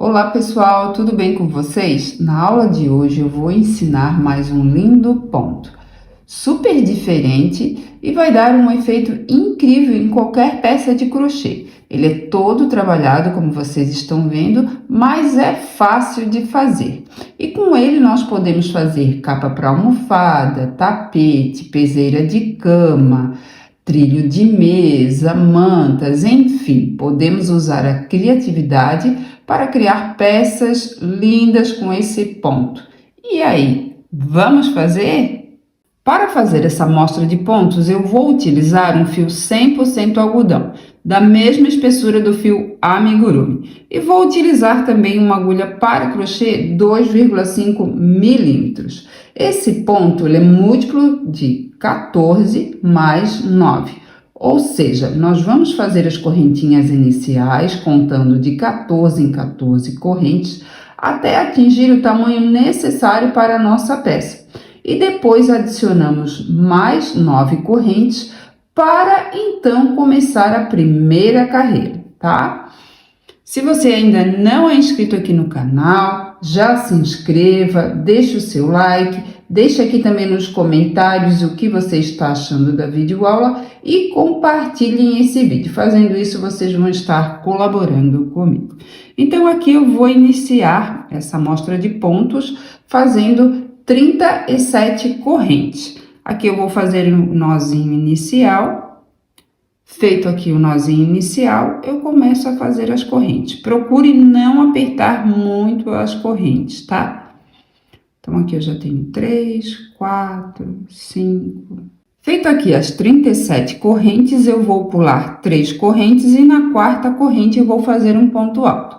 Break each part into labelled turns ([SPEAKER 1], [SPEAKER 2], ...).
[SPEAKER 1] Olá pessoal, tudo bem com vocês? Na aula de hoje eu vou ensinar mais um lindo ponto, super diferente e vai dar um efeito incrível em qualquer peça de crochê. Ele é todo trabalhado, como vocês estão vendo, mas é fácil de fazer. E com ele nós podemos fazer capa para almofada, tapete, peseira de cama, trilho de mesa, mantas, enfim, podemos usar a criatividade para criar peças lindas com esse ponto. E aí, vamos fazer? Para fazer essa amostra de pontos, eu vou utilizar um fio 100% algodão, da mesma espessura do fio amigurumi. E vou utilizar também uma agulha para crochê 2,5 milímetros. Esse ponto ele é múltiplo de 14 mais 9. Ou seja, nós vamos fazer as correntinhas iniciais, contando de 14 em 14 correntes, até atingir o tamanho necessário para a nossa peça. E depois adicionamos mais 9 correntes para então começar a primeira carreira, tá? Se você ainda não é inscrito aqui no canal, já se inscreva, deixe o seu like, deixe aqui também nos comentários o que você está achando da videoaula e compartilhem esse vídeo. Fazendo isso, vocês vão estar colaborando comigo. Então, aqui eu vou iniciar essa amostra de pontos fazendo 37 correntes. Aqui eu vou fazer um nozinho inicial. Feito aqui o nozinho inicial, eu começo a fazer as correntes. Procure não apertar muito as correntes, tá? Então, aqui eu já tenho 3, 4, 5. Feito aqui as 37 correntes, eu vou pular 3 correntes e na quarta corrente eu vou fazer um ponto alto.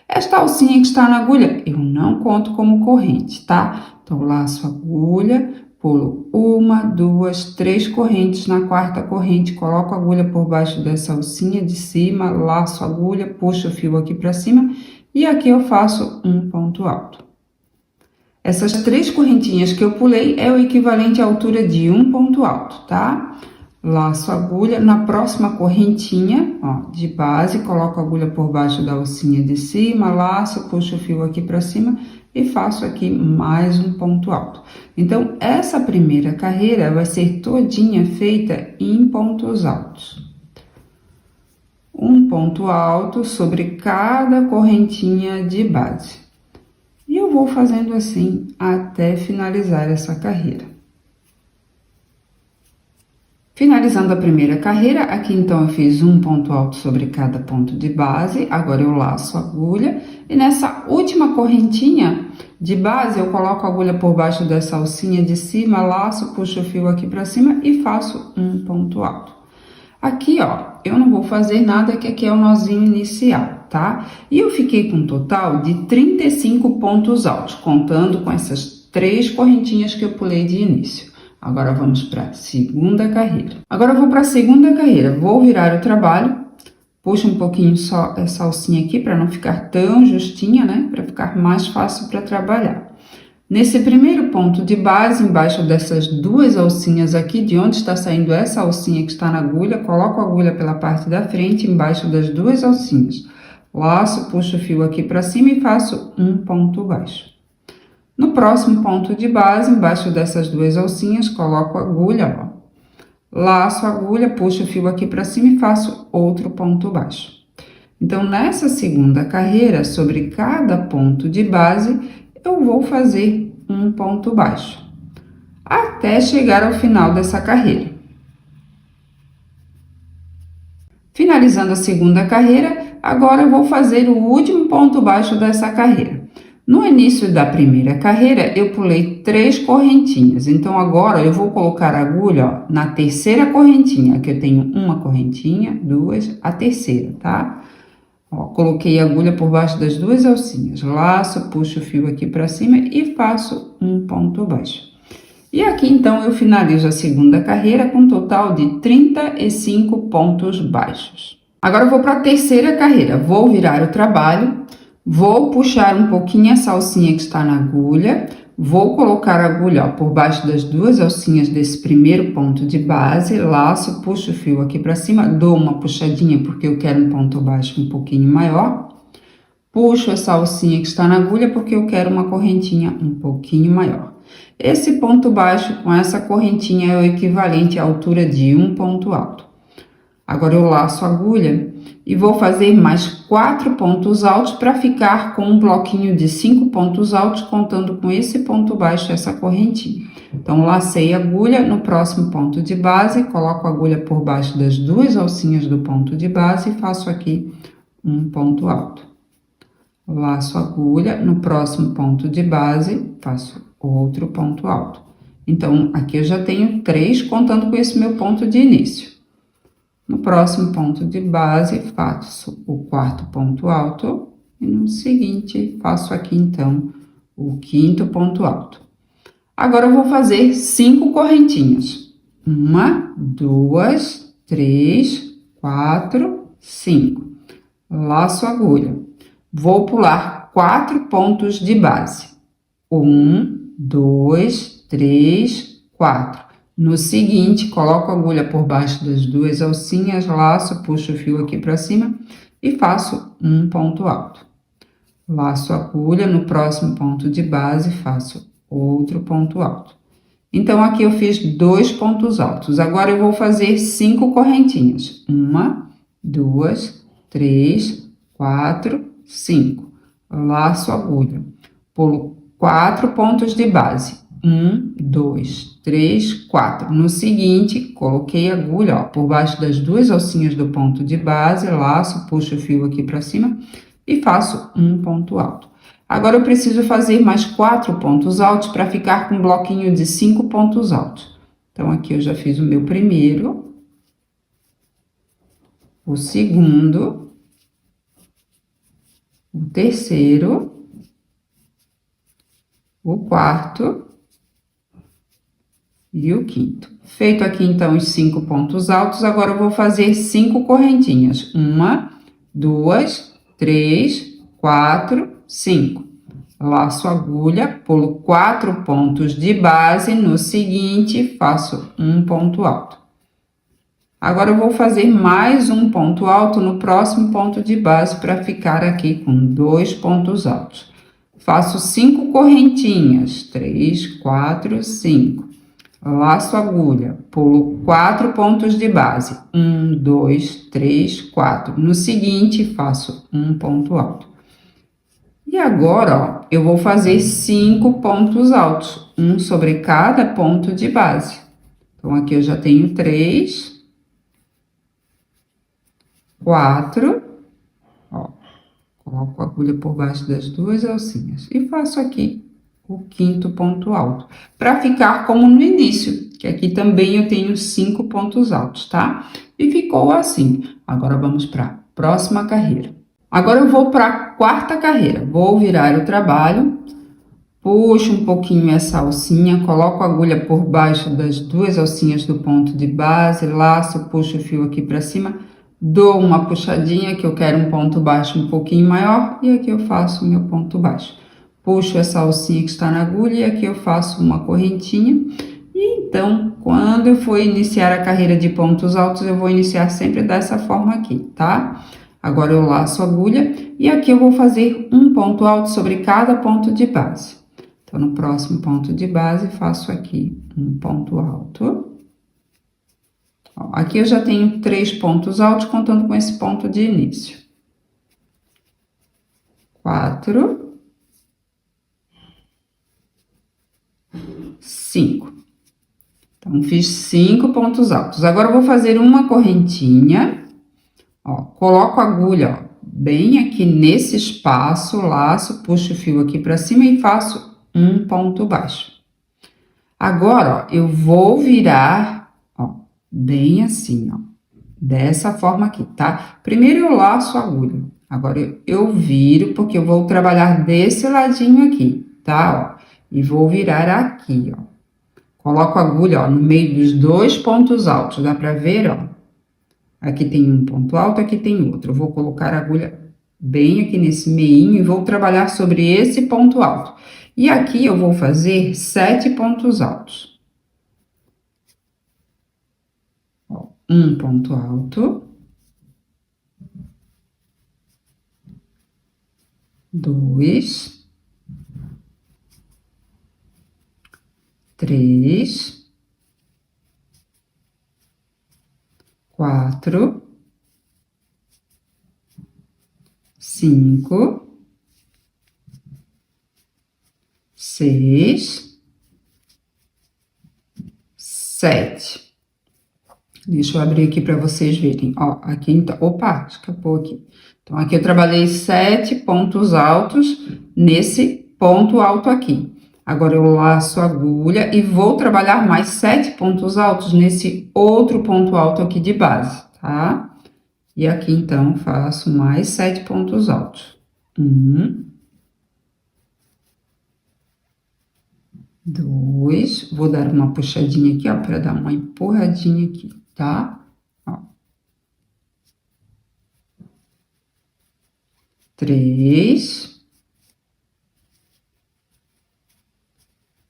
[SPEAKER 1] Esta alcinha que está na agulha, eu não conto como corrente, tá? Então, laço a agulha, pulo 1, 2, 3 correntes na quarta corrente, coloco a agulha por baixo dessa alcinha de cima, laço a agulha, puxo o fio aqui para cima e aqui eu faço um ponto alto. Essas 3 correntinhas que eu pulei é o equivalente à altura de um ponto alto, tá? Laço a agulha, na próxima correntinha, ó, de base, coloco a agulha por baixo da alcinha de cima, laço, puxo o fio aqui para cima e faço aqui mais um ponto alto. Então, essa primeira carreira vai ser todinha feita em pontos altos. Um ponto alto sobre cada correntinha de base. E eu vou fazendo assim até finalizar essa carreira. Finalizando a primeira carreira, aqui então eu fiz um ponto alto sobre cada ponto de base, agora eu laço a agulha e nessa última correntinha de base eu coloco a agulha por baixo dessa alcinha de cima, laço, puxo o fio aqui para cima e faço um ponto alto. Aqui, ó, eu não vou fazer nada, que aqui é o nozinho inicial, tá? E eu fiquei com um total de 35 pontos altos, contando com essas 3 correntinhas que eu pulei de início. Agora, vamos para a segunda carreira. Agora, eu vou para a segunda carreira. Vou virar o trabalho. Puxo um pouquinho só essa alcinha aqui, para não ficar tão justinha, né? Para ficar mais fácil para trabalhar. Nesse primeiro ponto de base, embaixo dessas 2 alcinhas aqui, de onde está saindo essa alcinha que está na agulha, coloco a agulha pela parte da frente, embaixo das 2 alcinhas. Laço, puxo o fio aqui para cima e faço um ponto baixo. No próximo ponto de base, embaixo dessas 2 alcinhas, coloco a agulha, ó. Laço a agulha, puxo o fio aqui para cima e faço outro ponto baixo. Então, nessa segunda carreira, sobre cada ponto de base, eu vou fazer um ponto baixo, até chegar ao final dessa carreira. Finalizando a segunda carreira, agora eu vou fazer o último ponto baixo dessa carreira. No início da primeira carreira, eu pulei 3 correntinhas. Então, agora eu vou colocar a agulha, ó, na terceira correntinha. Aqui eu tenho uma correntinha, 2, a terceira, tá? Ó, coloquei a agulha por baixo das 2 alcinhas. Laço, puxo o fio aqui para cima e faço um ponto baixo. E aqui, então, eu finalizo a segunda carreira com um total de 35 pontos baixos. Agora, eu vou para a terceira carreira. Vou virar o trabalho. Vou puxar um pouquinho essa alcinha que está na agulha, vou colocar a agulha, ó, por baixo das 2 alcinhas desse primeiro ponto de base, laço, puxo o fio aqui para cima, dou uma puxadinha porque eu quero um ponto baixo um pouquinho maior. puxo essa alcinha que está na agulha porque eu quero uma correntinha um pouquinho maior. Esse ponto baixo com essa correntinha é o equivalente à altura de um ponto alto. Agora eu laço a agulha e vou fazer mais 4 pontos altos para ficar com um bloquinho de 5 pontos altos, contando com esse ponto baixo, essa correntinha. Então, lacei a agulha no próximo ponto de base, coloco a agulha por baixo das duas alcinhas do ponto de base e faço aqui um ponto alto. Laço a agulha no próximo ponto de base, faço outro ponto alto. Então, aqui eu já tenho 3, contando com esse meu ponto de início. No próximo ponto de base, faço o 4º ponto alto e no seguinte, faço aqui, então, o 5º ponto alto. Agora, eu vou fazer 5 correntinhas. 1, 2, 3, 4, 5. Laço a agulha. Vou pular 4 pontos de base. 1, 2, 3, 4. No seguinte, coloco a agulha por baixo das duas alcinhas, laço, puxo o fio aqui para cima e faço um ponto alto. Laço a agulha no próximo ponto de base, faço outro ponto alto. Então, aqui eu fiz 2 pontos altos. Agora, eu vou fazer 5 correntinhas. 1, 2, 3, 4, 5. Laço a agulha. Pulo 4 pontos de base. 1, 2, 3, 4. No seguinte, coloquei a agulha, ó, por baixo das duas alcinhas do ponto de base, laço, puxo o fio aqui para cima e faço um ponto alto. Agora, eu preciso fazer mais 4 pontos altos para ficar com um bloquinho de 5 pontos altos. Então, aqui eu já fiz o meu primeiro, o segundo, o terceiro, o quarto e o 5º. Feito aqui, então, os 5 pontos altos, agora eu vou fazer 5 correntinhas. 1, 2, 3, 4, 5. Laço a agulha, pulo 4 pontos de base, no seguinte, faço um ponto alto. Agora, eu vou fazer mais um ponto alto no próximo ponto de base, para ficar aqui com 2 pontos altos. Faço 5 correntinhas, 3, 4, 5. Laço a agulha, pulo 4 pontos de base, 1, 2, 3, 4. No seguinte, faço um ponto alto. E agora, ó, eu vou fazer 5 pontos altos, um sobre cada ponto de base. Então, aqui eu já tenho 3, 4, ó, coloco a agulha por baixo das duas alcinhas e faço aqui o 5º ponto alto, para ficar como no início, que aqui também eu tenho 5 pontos altos, tá? E ficou assim. Agora, vamos para a próxima carreira. Agora, eu vou para a 4ª carreira. Vou virar o trabalho, puxo um pouquinho essa alcinha, coloco a agulha por baixo das duas alcinhas do ponto de base, laço, puxo o fio aqui para cima, dou uma puxadinha, que eu quero um ponto baixo um pouquinho maior, e aqui eu faço o meu ponto baixo. Puxo essa alcinha que está na agulha e aqui eu faço uma correntinha. E então, quando eu for iniciar a carreira de pontos altos, eu vou iniciar sempre dessa forma aqui, tá? Agora, eu laço a agulha e aqui eu vou fazer um ponto alto sobre cada ponto de base. Então, no próximo ponto de base, faço aqui um ponto alto. Ó, aqui eu já tenho 3 pontos altos, contando com esse ponto de início. 4, 5. Então, fiz 5 pontos altos. Agora, eu vou fazer uma correntinha, ó, coloco a agulha, ó, bem aqui nesse espaço, laço, puxo o fio aqui para cima e faço um ponto baixo. Agora, ó, eu vou virar, ó, bem assim, ó, dessa forma aqui, tá? Primeiro eu laço a agulha, agora eu viro, porque eu vou trabalhar desse ladinho aqui, tá? Ó, e vou virar aqui, ó. Coloco a agulha, ó, no meio dos 2 pontos altos, dá pra ver, ó? Aqui tem um ponto alto, aqui tem outro. Eu vou colocar a agulha bem aqui nesse meinho e vou trabalhar sobre esse ponto alto. E aqui eu vou fazer 7 pontos altos. Ó, um ponto alto. 2, 3, 4, 5, 6, 7. Deixa eu abrir aqui para vocês verem. Ó, aqui então. Opa, escapou aqui. Então, aqui eu trabalhei 7 pontos altos nesse ponto alto aqui. Agora, eu laço a agulha e vou trabalhar mais 7 pontos altos nesse outro ponto alto aqui de base, tá? E aqui, então, faço mais 7 pontos altos. 1, 2, vou dar uma puxadinha aqui, ó, para dar uma empurradinha aqui, tá? Ó. 3,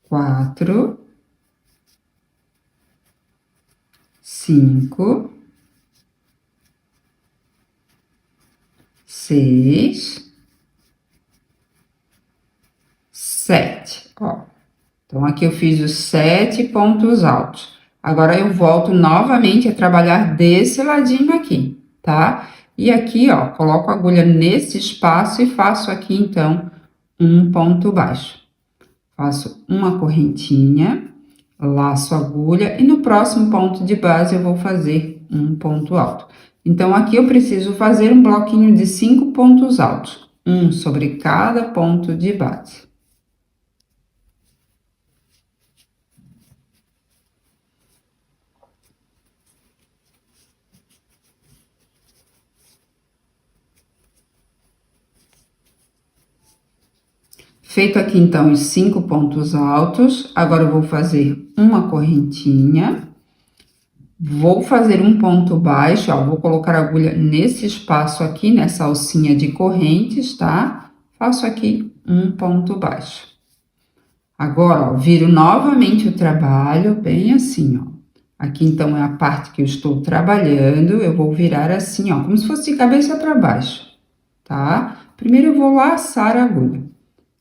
[SPEAKER 1] 4, 5, 6, 7. Ó. Então, aqui eu fiz os 7 pontos altos. Agora, eu volto novamente a trabalhar desse ladinho aqui, tá? E aqui, ó, coloco a agulha nesse espaço e faço aqui, então, um ponto baixo. Faço uma correntinha, laço a agulha e no próximo ponto de base eu vou fazer um ponto alto. Então, aqui eu preciso fazer um bloquinho de 5 pontos altos, um sobre cada ponto de base. Feito aqui, então, os 5 pontos altos, agora eu vou fazer uma correntinha, vou fazer um ponto baixo, ó, vou colocar a agulha nesse espaço aqui, nessa alcinha de correntes, tá? Faço aqui um ponto baixo. Agora, ó, viro novamente o trabalho, bem assim, ó. Aqui, então, é a parte que eu estou trabalhando, eu vou virar assim, ó, como se fosse de cabeça para baixo, tá? Primeiro, eu vou laçar a agulha.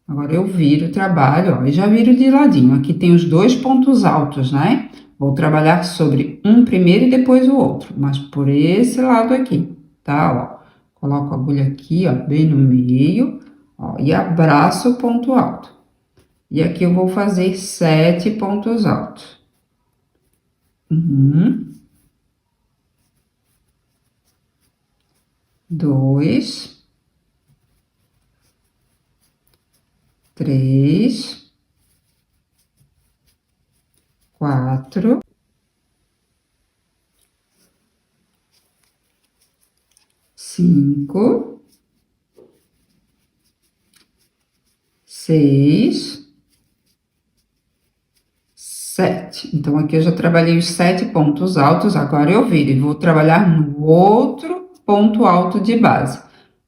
[SPEAKER 1] Agora, eu viro o trabalho, ó, e já viro de ladinho. Aqui tem os 2 pontos altos, né? Vou trabalhar sobre um primeiro e depois o outro, mas por esse lado aqui, tá? Ó, coloco a agulha aqui, ó, bem no meio, ó, e abraço o ponto alto. E aqui eu vou fazer 7 pontos altos. 1, 2, 3, 4, 5, 6, 7. Então, aqui eu já trabalhei os 7 pontos altos, agora eu viro e vou trabalhar no outro ponto alto de base.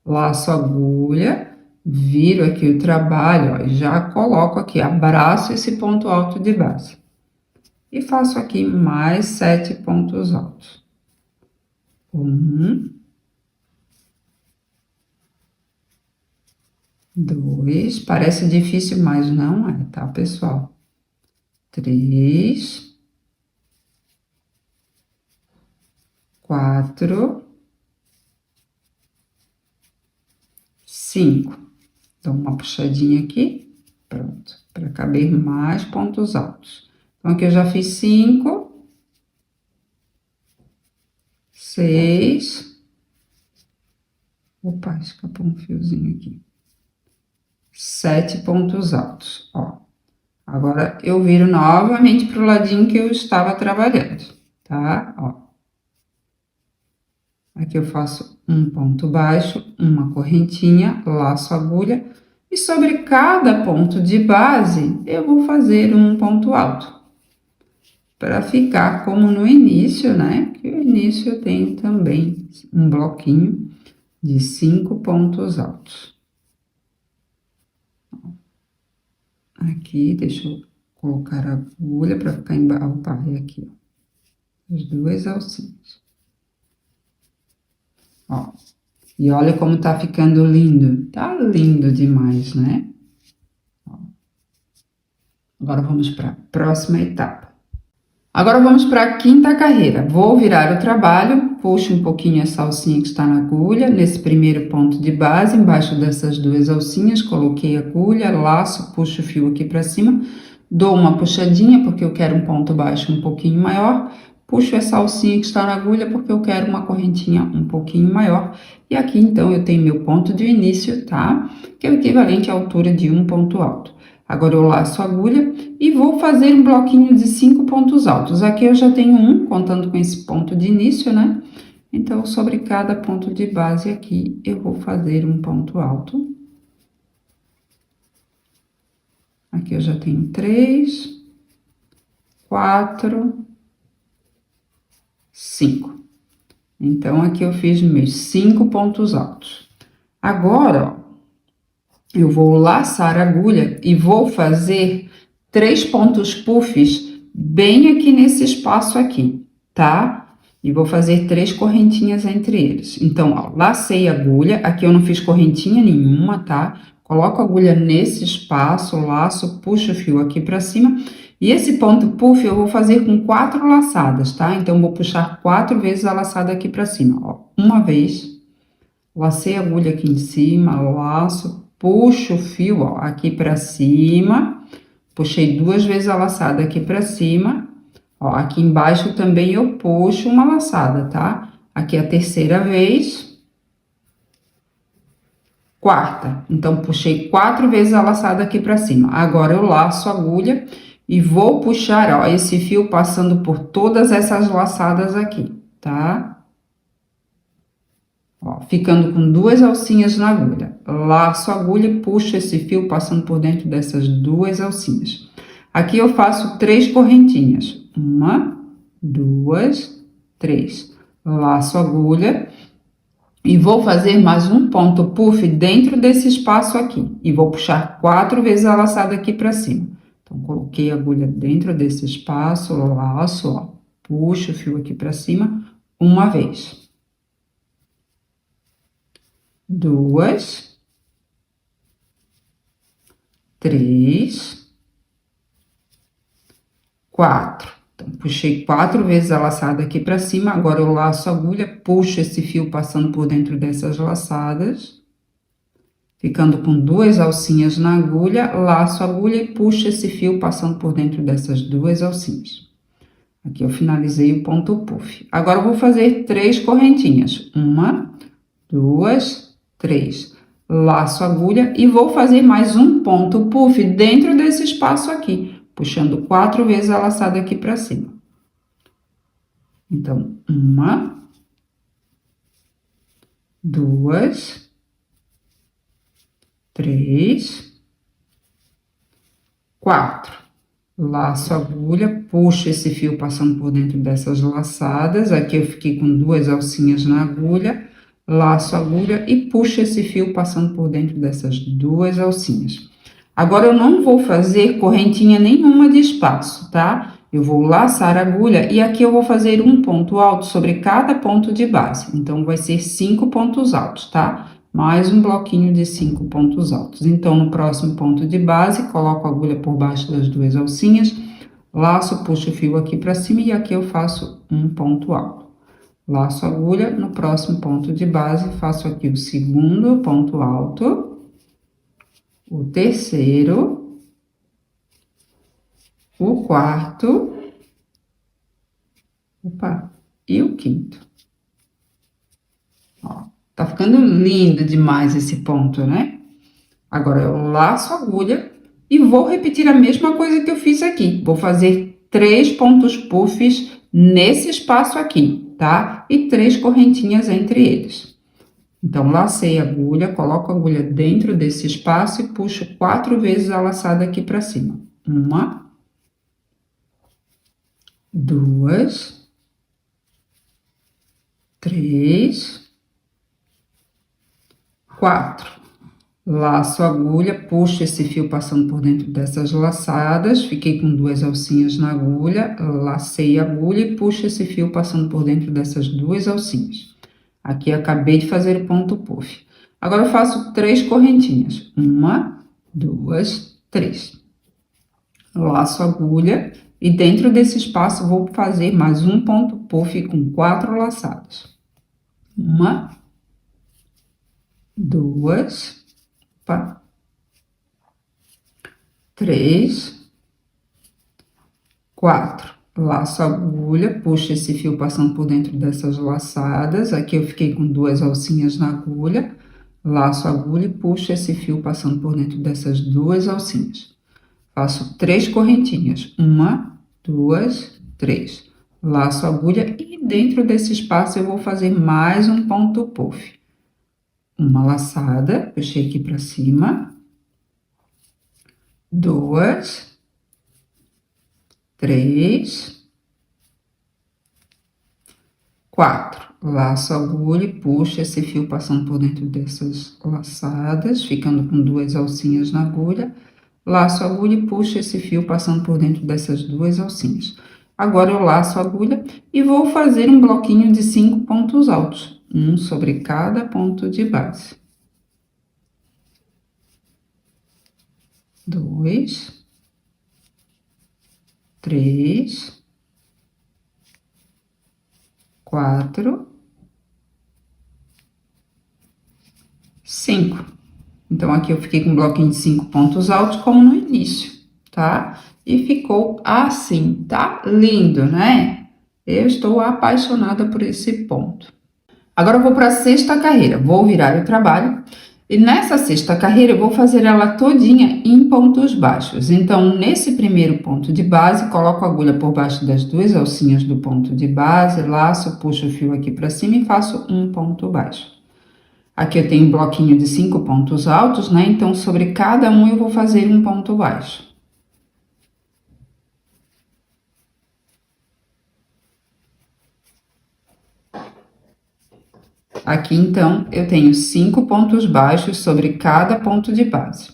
[SPEAKER 1] Laço a agulha, viro aqui o trabalho, ó, e já coloco aqui, abraço esse ponto alto de base. E faço aqui mais 7 pontos altos. 1, 2, parece difícil, mas não é, tá, pessoal? 3, 4, 5. Dou uma puxadinha aqui, pronto, para caber mais pontos altos. Então, aqui eu já fiz 5, 6. Opa, escapou um fiozinho aqui. 7 pontos altos, ó. Agora, eu viro novamente pro ladinho que eu estava trabalhando, tá? Ó. Aqui eu faço um ponto baixo, uma correntinha, laço a agulha, e sobre cada ponto de base, eu vou fazer um ponto alto. Para ficar como no início, né? Que no início eu tenho também um bloquinho de 5 pontos altos. Aqui, deixa eu colocar a agulha para ficar embaixo. Opa, é aqui, ó. As 2 alcinhas. Ó. E olha como tá ficando lindo. Tá lindo demais, né? Agora vamos para a próxima etapa. Agora vamos para a quinta carreira. Vou virar o trabalho, puxo um pouquinho essa alcinha que está na agulha, nesse primeiro ponto de base, embaixo dessas duas alcinhas, coloquei a agulha, laço, puxo o fio aqui para cima, dou uma puxadinha porque eu quero um ponto baixo um pouquinho maior, puxo essa alcinha que está na agulha porque eu quero uma correntinha um pouquinho maior. E aqui então eu tenho meu ponto de início, tá? Que é o equivalente à altura de um ponto alto. Agora eu laço a agulha e vou fazer um bloquinho de 5 pontos altos. Aqui eu já tenho um, contando com esse ponto de início, né? Então, sobre cada ponto de base aqui, eu vou fazer um ponto alto. Aqui eu já tenho 3, 4, 5. Então, aqui eu fiz meus 5 pontos altos. Agora, ó, eu vou laçar a agulha e vou fazer 3 pontos puffs bem aqui nesse espaço aqui, tá? E vou fazer 3 correntinhas entre eles. Então, ó, lacei a agulha, aqui eu não fiz correntinha nenhuma, tá? Coloco a agulha nesse espaço, laço, puxo o fio aqui pra cima. E esse ponto puff eu vou fazer com 4 laçadas, tá? Então, vou puxar 4 vezes a laçada aqui pra cima, ó. Uma vez, lacei a agulha aqui em cima, laço, puxo o fio, ó, aqui pra cima, puxei 2 vezes a laçada aqui pra cima, ó, aqui embaixo também eu puxo uma laçada, tá? Aqui é a terceira vez, quarta, então puxei 4 vezes a laçada aqui pra cima. Agora eu laço a agulha e vou puxar, ó, esse fio passando por todas essas laçadas aqui, tá? Ó, ficando com 2 alcinhas na agulha. Laço a agulha e puxo esse fio passando por dentro dessas 2 alcinhas. Aqui eu faço 3 correntinhas. 1, 2, 3. Laço a agulha e vou fazer mais um ponto puff dentro desse espaço aqui. E vou puxar 4 vezes a laçada aqui pra cima. Então, coloquei a agulha dentro desse espaço, laço, ó, puxo o fio aqui pra cima uma vez. 2, 3, 4. Então, puxei 4 vezes a laçada aqui pra cima, agora eu laço a agulha, puxo esse fio passando por dentro dessas laçadas, ficando com 2 alcinhas na agulha, laço a agulha e puxo esse fio passando por dentro dessas 2 alcinhas. Aqui eu finalizei o ponto puff. Agora eu vou fazer 3 correntinhas. 1, 2, 3. Laço a agulha e vou fazer mais um ponto puff dentro desse espaço aqui, puxando 4 vezes a laçada aqui pra cima. Então, 1, 2, 3, 4. Laço a agulha, puxo esse fio passando por dentro dessas laçadas. Aqui eu fiquei com 2 alcinhas na agulha. Laço a agulha e puxo esse fio passando por dentro dessas 2 alcinhas. Agora, eu não vou fazer correntinha nenhuma de espaço, tá? Eu vou laçar a agulha e aqui eu vou fazer um ponto alto sobre cada ponto de base. Então, vai ser 5 pontos altos, tá? Mais um bloquinho de 5 pontos altos. Então, no próximo ponto de base, coloco a agulha por baixo das 2 alcinhas, laço, puxo o fio aqui pra cima e aqui eu faço um ponto alto. Laço a agulha, no próximo ponto de base, faço aqui o segundo ponto alto, o terceiro, o quarto, e o quinto. Ó, tá ficando lindo demais esse ponto, né? Agora, eu laço a agulha e vou repetir a mesma coisa que eu fiz aqui. Vou fazer 3 pontos puffs nesse espaço aqui, tá? E 3 correntinhas entre eles. Então, lacei a agulha, coloco a agulha dentro desse espaço e puxo 4 vezes a laçada aqui pra cima. 1, 2, 3, 4. Laço a agulha, puxo esse fio passando por dentro dessas laçadas, fiquei com 2 alcinhas na agulha, lacei a agulha e puxo esse fio passando por dentro dessas 2 alcinhas. Aqui eu acabei de fazer o ponto puff. Agora eu faço 3 correntinhas. 1, 2, 3. Laço a agulha e dentro desse espaço vou fazer mais um ponto puff com 4 laçadas. 1, 2, 3, 4. Laço a agulha, puxo esse fio passando por dentro dessas laçadas. Aqui eu fiquei com 2 alcinhas na agulha. Laço a agulha e puxo esse fio passando por dentro dessas 2 alcinhas. Faço 3 correntinhas. 1, 2, 3. Laço a agulha e dentro desse espaço eu vou fazer mais um ponto puff. Uma laçada, puxei aqui pra cima. 2, 3, 4. Laço a agulha e puxo esse fio passando por dentro dessas laçadas, ficando com 2 alcinhas na agulha. Laço a agulha e puxo esse fio passando por dentro dessas 2 alcinhas. Agora eu laço a agulha e vou fazer um bloquinho de 5 pontos altos, um sobre cada ponto de base. 2, 3, 4, 5. Então, aqui eu fiquei com um bloquinho de 5 pontos altos, como no início, tá? E ficou assim, tá? Lindo, né? Eu estou apaixonada por esse ponto. Agora, eu vou para a 6ª carreira. Vou virar o trabalho. E nessa 6ª carreira, eu vou fazer ela todinha em pontos baixos. Então, nesse primeiro ponto de base, coloco a agulha por baixo das 2 alcinhas do ponto de base, laço, puxo o fio aqui para cima e faço um ponto baixo. Aqui eu tenho um bloquinho de 5 pontos altos, né? Então, sobre cada um eu vou fazer um ponto baixo. Aqui, então, eu tenho 5 pontos baixos sobre cada ponto de base.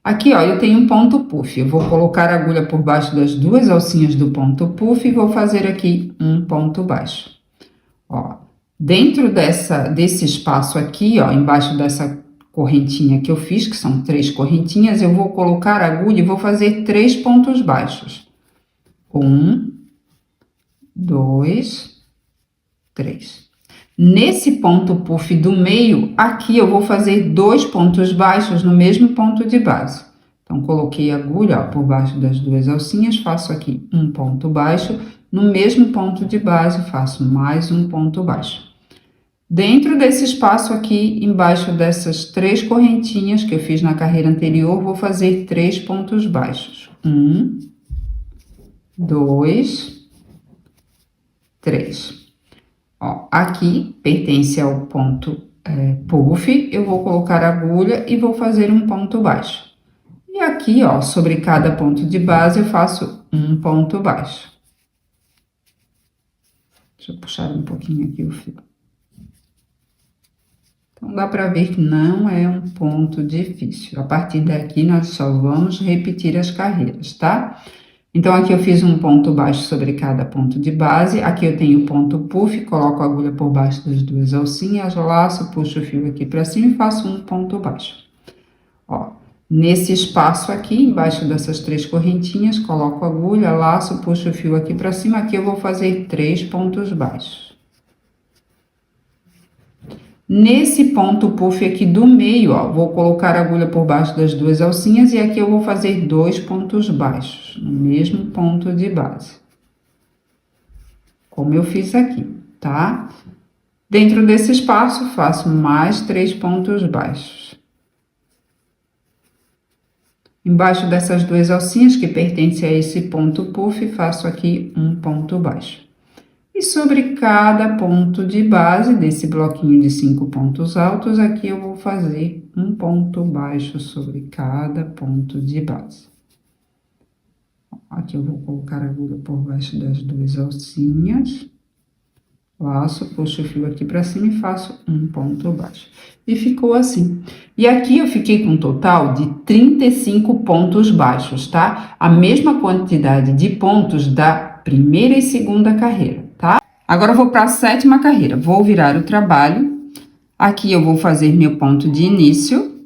[SPEAKER 1] Aqui, ó, eu tenho um ponto puff. Eu vou colocar a agulha por baixo das 2 alcinhas do ponto puff e vou fazer aqui um ponto baixo. Ó, dentro desse espaço aqui, ó, embaixo dessa correntinha que eu fiz, que são 3 correntinhas, eu vou colocar a agulha e vou fazer 3 pontos baixos. 1, 2, 3. Nesse ponto puff do meio, aqui eu vou fazer 2 pontos baixos no mesmo ponto de base. Então, coloquei a agulha, ó, por baixo das 2 alcinhas, faço aqui um ponto baixo. No mesmo ponto de base, faço mais um ponto baixo. Dentro desse espaço aqui, embaixo dessas 3 correntinhas que eu fiz na carreira anterior, vou fazer 3 pontos baixos. 1, 2, 3. Ó, aqui pertence ao ponto puff, eu vou colocar a agulha e vou fazer um ponto baixo. E aqui, ó, sobre cada ponto de base, eu faço um ponto baixo. Deixa eu puxar um pouquinho aqui o fio. Então, dá pra ver que não é um ponto difícil. A partir daqui, nós só vamos repetir as carreiras, tá? Então, aqui eu fiz um ponto baixo sobre cada ponto de base. Aqui eu tenho ponto puff, coloco a agulha por baixo das 2 alcinhas, laço, puxo o fio aqui pra cima e faço um ponto baixo. Ó, nesse espaço aqui, embaixo dessas 3 correntinhas, coloco a agulha, laço, puxo o fio aqui pra cima. Aqui eu vou fazer 3 pontos baixos. Nesse ponto puff aqui do meio, ó, vou colocar a agulha por baixo das 2 alcinhas e aqui eu vou fazer 2 pontos baixos, no mesmo ponto de base. Como eu fiz aqui, tá? Dentro desse espaço, faço mais 3 pontos baixos. Embaixo dessas 2 alcinhas que pertencem a esse ponto puff, faço aqui um ponto baixo. E sobre cada ponto de base desse bloquinho de 5 pontos altos, aqui eu vou fazer um ponto baixo sobre cada ponto de base. Aqui eu vou colocar a agulha por baixo das 2 alcinhas, laço, puxo o fio aqui pra cima e faço um ponto baixo. E ficou assim. E aqui eu fiquei com um total de 35 pontos baixos, tá? A mesma quantidade de pontos da primeira e segunda carreira. Agora eu vou para a 7ª carreira. Vou virar o trabalho. Aqui eu vou fazer meu ponto de início.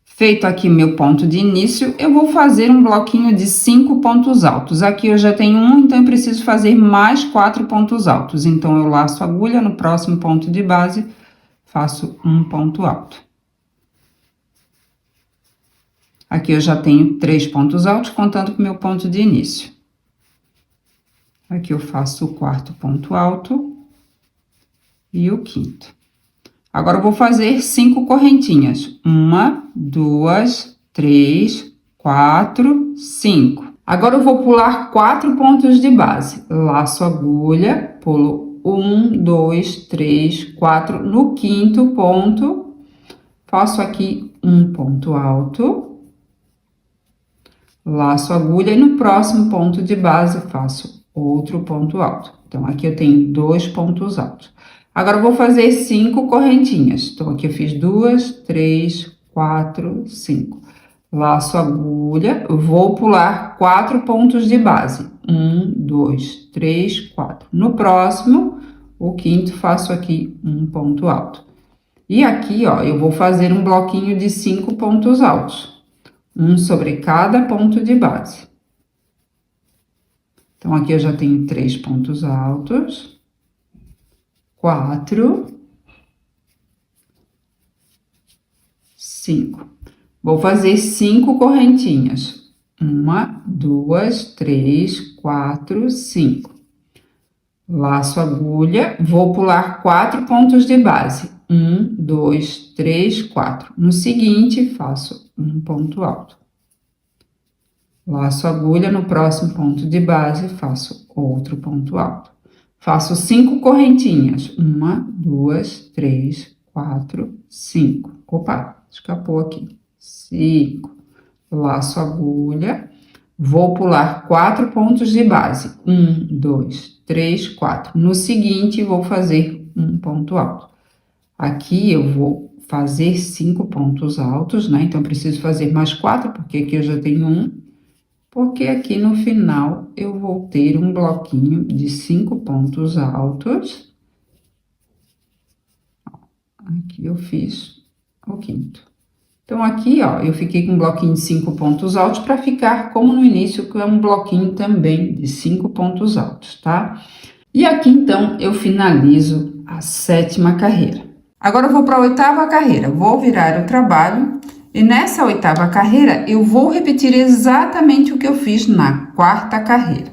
[SPEAKER 1] Feito aqui meu ponto de início, eu vou fazer um bloquinho de 5 pontos altos. Aqui eu já tenho um, então eu preciso fazer mais 4 pontos altos. Então, eu laço a agulha no próximo ponto de base, faço um ponto alto. Aqui eu já tenho 3 pontos altos, contando com meu ponto de início. Aqui eu faço o 4º ponto alto e o 5º. Agora, eu vou fazer 5 correntinhas. 1, 2, 3, 4, 5. Agora, eu vou pular 4 pontos de base. Laço a agulha, pulo 1, 2, 3, 4. No 5º ponto, faço aqui um ponto alto. Laço a agulha e no próximo ponto de base, faço outro ponto alto. Então, aqui eu tenho 2 pontos altos. Agora, eu vou fazer 5 correntinhas. Então, aqui eu fiz 2, 3, 4, 5. Laço a agulha, vou pular 4 pontos de base. 1, 2, 3, 4. No próximo, o 5º, faço aqui um ponto alto. E aqui, ó, eu vou fazer um bloquinho de 5 pontos altos. Um sobre cada ponto de base. Então, aqui eu já tenho 3 pontos altos. 4, 5. Vou fazer 5 correntinhas. 1, 2, 3, 4, 5. Laço a agulha, vou pular 4 pontos de base. 1, 2, 3, 4. No seguinte, faço um ponto alto. Laço a agulha, no próximo ponto de base, faço outro ponto alto. Faço 5 correntinhas. 1, 2, 3, 4, 5. Opa, escapou aqui. 5. Laço a agulha. Vou pular 4 pontos de base. 1, 2, 3, 4. No seguinte, vou fazer um ponto alto. Aqui eu vou fazer 5 pontos altos, né? Então, preciso fazer mais 4, porque aqui eu já tenho um. Porque aqui no final eu vou ter um bloquinho de 5 pontos altos. Aqui eu fiz o 5º. Então, aqui, ó, eu fiquei com um bloquinho de 5 pontos altos para ficar como no início, que é um bloquinho também de 5 pontos altos, tá? E aqui, então, eu finalizo a 7ª carreira. Agora, eu vou para a 8ª carreira. Vou virar o trabalho. E nessa 8ª carreira, eu vou repetir exatamente o que eu fiz na 4ª carreira.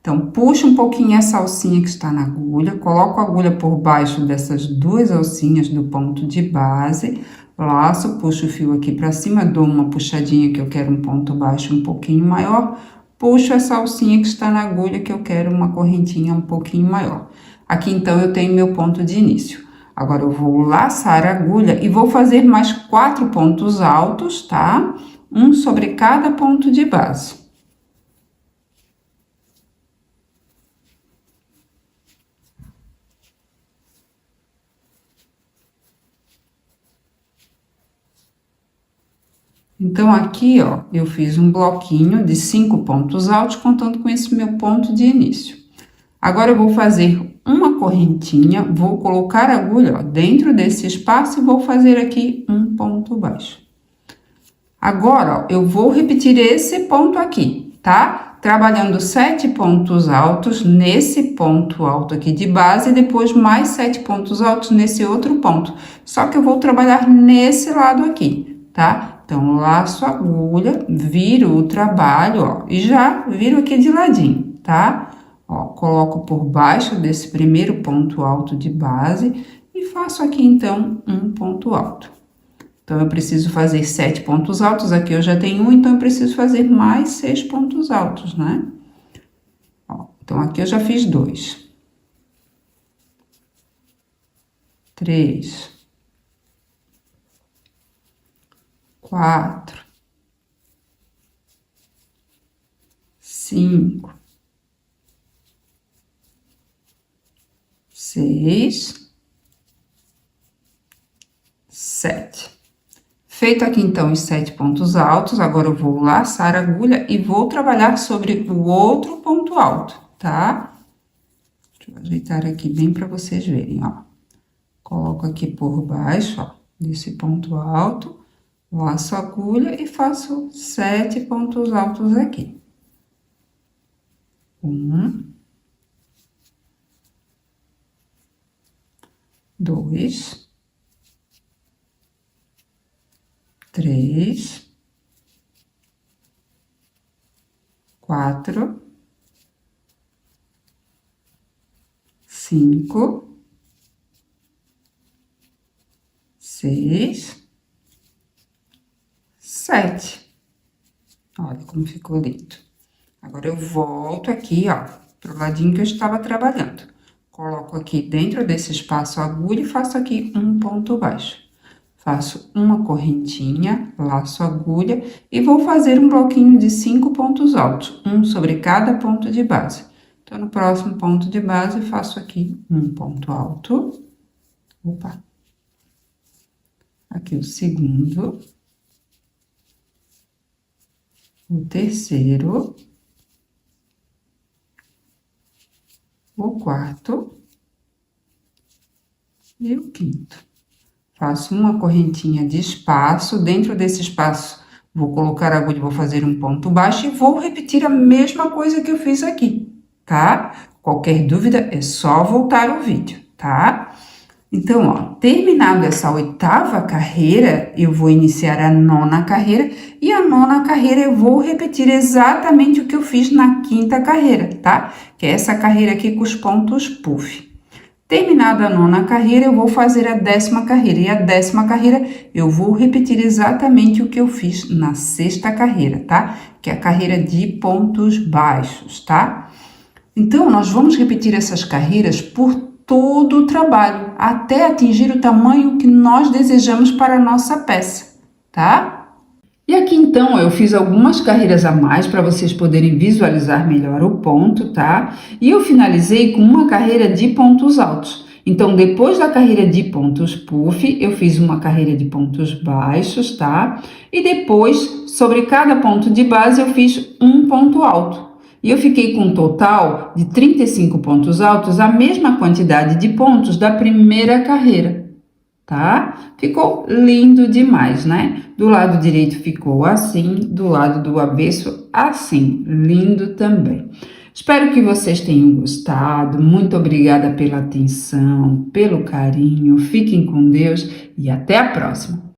[SPEAKER 1] Então, puxo um pouquinho essa alcinha que está na agulha, coloco a agulha por baixo dessas 2 alcinhas do ponto de base, laço, puxo o fio aqui para cima, dou uma puxadinha que eu quero um ponto baixo um pouquinho maior, puxo essa alcinha que está na agulha que eu quero uma correntinha um pouquinho maior. Aqui, então, eu tenho meu ponto de início. Agora, eu vou laçar a agulha e vou fazer mais 4 pontos altos, tá? Um sobre cada ponto de base. Então, aqui, ó, eu fiz um bloquinho de 5 pontos altos, contando com esse meu ponto de início. Agora, eu vou fazer uma correntinha, vou colocar a agulha, ó, dentro desse espaço e vou fazer aqui um ponto baixo. Agora, ó, eu vou repetir esse ponto aqui, tá? Trabalhando 7 pontos altos nesse ponto alto aqui de base e depois mais 7 pontos altos nesse outro ponto. Só que eu vou trabalhar nesse lado aqui, tá? Então, laço a agulha, viro o trabalho, ó, e já viro aqui de ladinho, tá? Ó, coloco por baixo desse primeiro ponto alto de base e faço aqui, então, um ponto alto. Então, eu preciso fazer 7 pontos altos, aqui eu já tenho um, então eu preciso fazer mais 6 pontos altos, né? Ó, então, aqui eu já fiz 2. 3. 4. 5. 6, 7. Feito aqui, então, os 7 pontos altos, agora eu vou laçar a agulha e vou trabalhar sobre o outro ponto alto. tá? Deixa eu ajeitar aqui bem para vocês verem, ó. Coloco aqui por baixo, ó, desse ponto alto, laço a agulha e faço 7 pontos altos aqui. 1, 2, 3, 4, 5, 6, 7. Olha como ficou lindo. Agora, eu volto aqui, ó, pro ladinho que eu estava trabalhando. Coloco aqui dentro desse espaço a agulha e faço aqui um ponto baixo. Faço uma correntinha, laço a agulha e vou fazer um bloquinho de 5 pontos altos, um sobre cada ponto de base. Então, no próximo ponto de base, faço aqui um ponto alto. Opa! Aqui o segundo. O terceiro. O quarto. E o quinto. Faço uma correntinha de espaço, dentro desse espaço vou colocar a agulha, vou fazer um ponto baixo e vou repetir a mesma coisa que eu fiz aqui, tá? Qualquer dúvida é só voltar o vídeo, tá? Então, ó, terminado essa 8ª carreira, eu vou iniciar a 9ª carreira e a 9ª carreira eu vou repetir exatamente o que eu fiz na 5ª carreira, tá? Que é essa carreira aqui com os pontos puff. Terminada a 9ª carreira, eu vou fazer a 10ª carreira. E a 10ª carreira, eu vou repetir exatamente o que eu fiz na 6ª carreira, tá? Que é a carreira de pontos baixos, tá? Então, nós vamos repetir essas carreiras por todo o trabalho, até atingir o tamanho que nós desejamos para a nossa peça, tá? E aqui, então, eu fiz algumas carreiras a mais para vocês poderem visualizar melhor o ponto, tá? E eu finalizei com uma carreira de pontos altos. Então, depois da carreira de pontos puff, eu fiz uma carreira de pontos baixos, tá? E depois, sobre cada ponto de base, eu fiz um ponto alto. E eu fiquei com um total de 35 pontos altos, a mesma quantidade de pontos da primeira carreira, tá? Ficou lindo demais, né? Do lado direito ficou assim, do lado do avesso assim, lindo também. Espero que vocês tenham gostado, muito obrigada pela atenção, pelo carinho, fiquem com Deus e até a próxima!